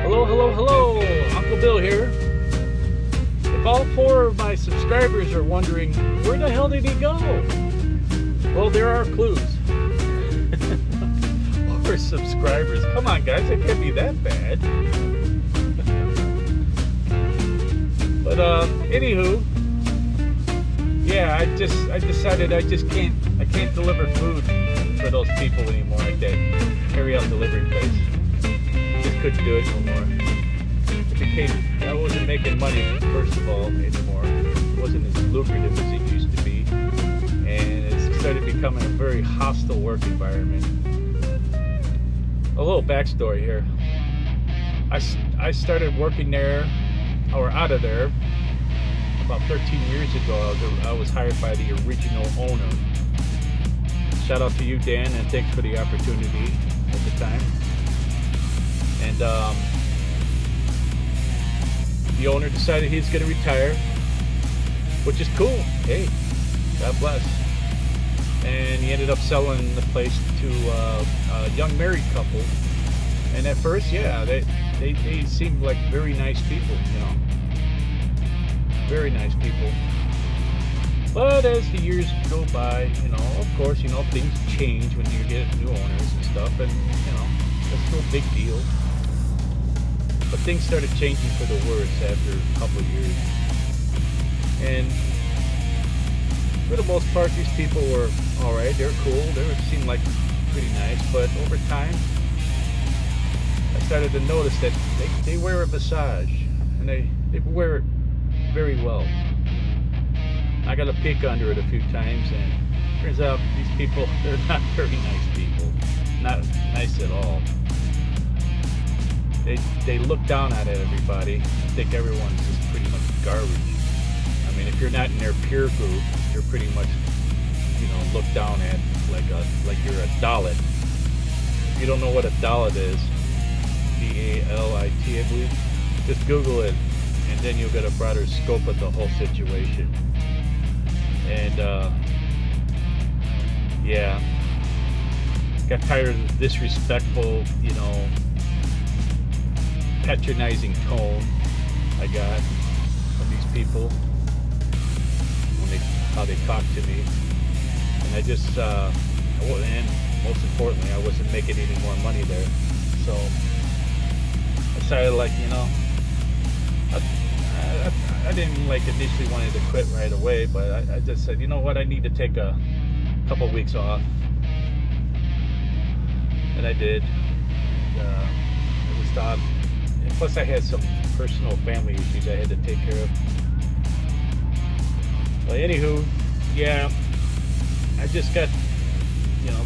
Hello, hello, hello. Uncle Bill here. If all 4 of my subscribers are wondering, where the hell did he go? Well, there are clues. 4 subscribers. Come on, guys. It can't be that bad. But, anywho, yeah, I decided I can't deliver food for those people anymore like that carry out delivery place. Just couldn't do it no more. I wasn't making money, first of all, anymore. It wasn't as lucrative as it used to be. And it started becoming a very hostile work environment. A little backstory here. I started working there, or out of there, about 13 years ago. I was hired by the original owner. Shout out to you, Dan, and thanks for the opportunity at the time. And the owner decided he's going to retire, which is cool. Hey, God bless. And he ended up selling the place to a young married couple. And at first, yeah, they seemed like very nice people, you know. Very nice people. But as the years go by, you know, of course, you know, things change when you get new owners and stuff. And, you know, that's no big deal. But things started changing for the worse after a couple of years. And for the most part, these people were alright. They're cool. They seemed like pretty nice. But over time, I started to notice that they wear a visage. And they wear it very well. I got a peek under it a few times. And turns out these people, they're not very nice people. Not nice at all. They look down at everybody. I think everyone's just pretty much garbage. I mean, if you're not in their peer group, you're pretty much, you know, looked down at like you're a Dalit. If you don't know what a Dalit is, D-A-L-I-T, I believe, just Google it, and then you'll get a broader scope of the whole situation. And yeah, got tired of the disrespectful, you know, patronizing tone I got from these people how they talk to me, and I just and most importantly, I wasn't making any more money there, so I decided, like, you know, I didn't like initially wanted to quit right away, but I just said, you know what, I need to take a couple weeks off, and I did. It was done. Plus, I had some personal family issues I had to take care of. Well, anywho, yeah, I just got, you know,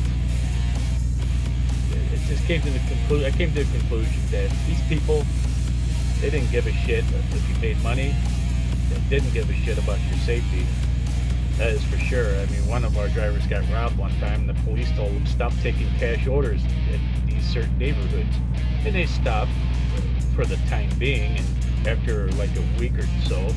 it just came to the conclusion. I came to the conclusion that these people, they didn't give a shit if you made money. They didn't give a shit about your safety. That is for sure. I mean, one of our drivers got robbed one time, and the police told him stop taking cash orders in these certain neighborhoods, and they stopped for the time being, and after like a week or so,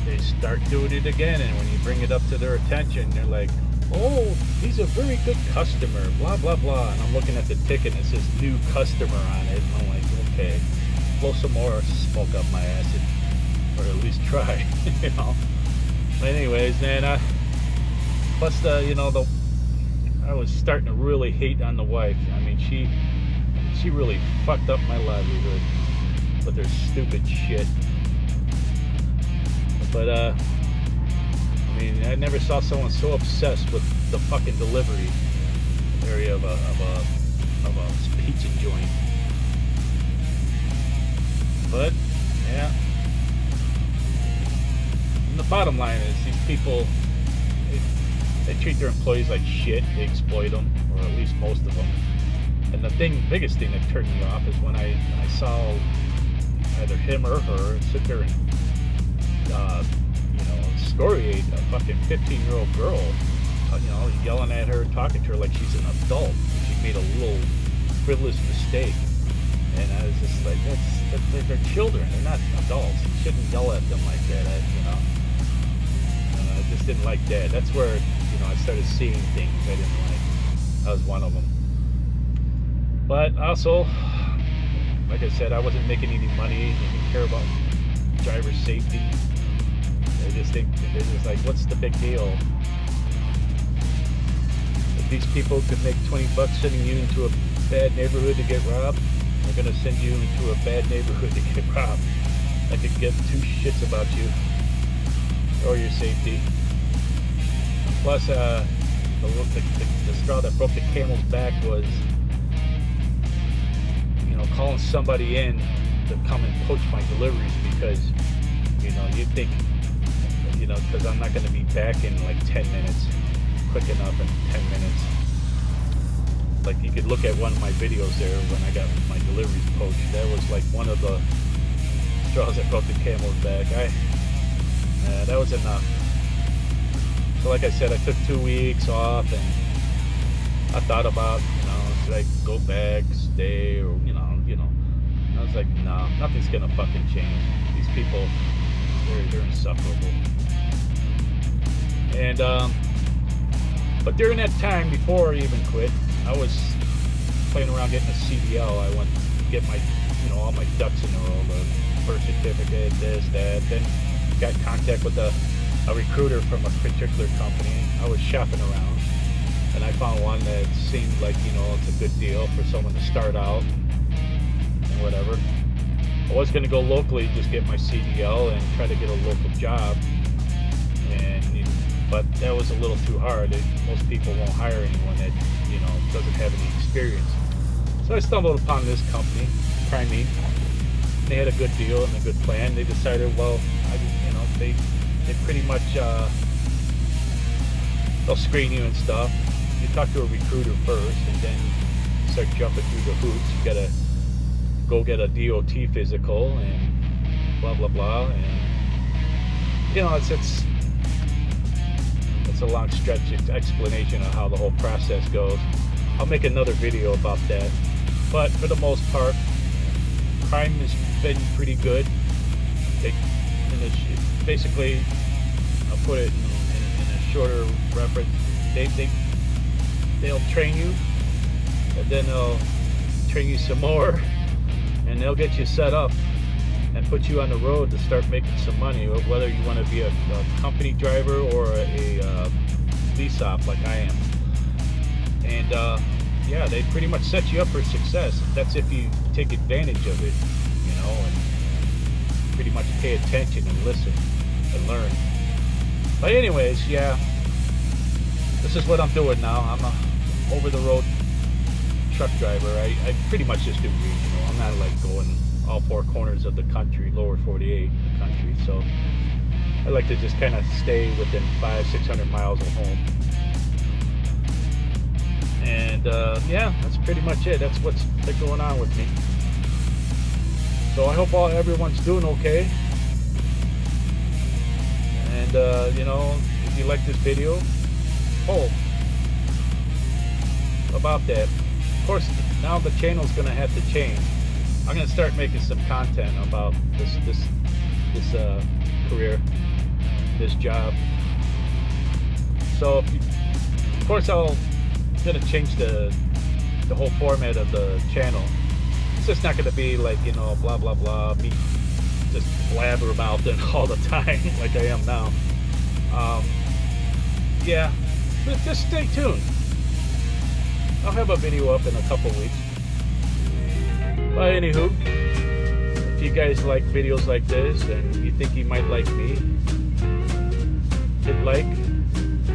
they start doing it again, and when you bring it up to their attention, they're like, oh, he's a very good customer, blah blah blah, and I'm looking at the ticket and it says new customer on it, and I'm like, okay, blow some more smoke up my ass, or at least try. You know. But anyways, man, plus you know, I was starting to really hate on the wife. I mean, she really fucked up my livelihood with her stupid shit. But I mean, I never saw someone so obsessed with the fucking delivery area of a pizza joint. But yeah, and the bottom line is these people, they treat their employees like shit. They exploit them, or at least most of them. And the biggest thing that turned me off is when I saw either him or her sit there and, you know, excoriate a fucking 15-year-old girl, you know, yelling at her, talking to her like she's an adult. She made a little frivolous mistake. And I was just like, they're children. They're not adults. You shouldn't yell at them like that, you know. I just didn't like that. That's where, you know, I started seeing things I didn't like. That was one of them. But also, like I said, I wasn't making any money. They didn't care about driver safety. They just think, they're just like, what's the big deal? If these people could make 20 bucks sending you into a bad neighborhood to get robbed, they're gonna send you into a bad neighborhood to get robbed. I could give two shits about you or your safety. Plus, the straw that broke the camel's back was, you know, calling somebody in to come and poach my deliveries because, you know, you think, you know, because I'm not going to be back in like 10 minutes, quick enough in 10 minutes. Like, you could look at one of my videos there when I got my deliveries poached. That was like one of the straws that broke the camel's back. That was enough. So like I said, I took 2 weeks off, and I thought about, you know, should I go back, stay, or, you know. I was like, no, nothing's gonna fucking change. These people, they're insufferable. And, but during that time, before I even quit, I was playing around getting a CDL. I went to get my, you know, all my ducks in a row, the birth certificate, this, that, then got in contact with a recruiter from a particular company. I was shopping around, and I found one that seemed like, you know, it's a good deal for someone to start out and whatever. I was going to go locally, just get my CDL and try to get a local job, but that was a little too hard. Most people won't hire anyone that, you know, doesn't have any experience. So I stumbled upon this company, Prime Inc. They had a good deal and a good plan. They decided, well, you know, they pretty much, they'll screen you and stuff. You talk to a recruiter first, and then you start jumping through the hoops. You gotta go get a DOT physical and blah blah blah. And you know, it's a long stretch explanation of how the whole process goes. I'll make another video about that. But for the most part, Prime has been pretty good. Basically, I'll put it in a shorter reference. They'll train you, and then they'll train you some more, and they'll get you set up and put you on the road to start making some money, whether you want to be a company driver or a lease op like I am. And yeah, they pretty much set you up for success. That's if you take advantage of it, you know, and pretty much pay attention and listen and learn. But anyways, yeah, this is what I'm doing now. I'm a over-the-road truck driver. I pretty much just do regional. I'm not like going all four corners of the country, lower 48 the country. So I like to just kind of stay within 500-600 miles of home. And yeah, that's pretty much it. That's what's been going on with me. So I hope everyone's doing okay. And you know, if you like this video, about that. Of course, now the channel's gonna have to change. I'm gonna start making some content about this career, this job. So, of course, I'm gonna change the whole format of the channel. It's just not gonna be like, you know, blah blah blah, me just blabbermouthing all the time like I am now. Yeah, but just stay tuned. I'll have a video up in a couple weeks. But anywho, if you guys like videos like this and you think you might like me, hit like,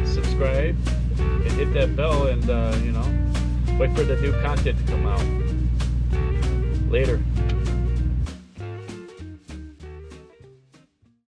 subscribe, and hit that bell, and you know, wait for the new content to come out. Later.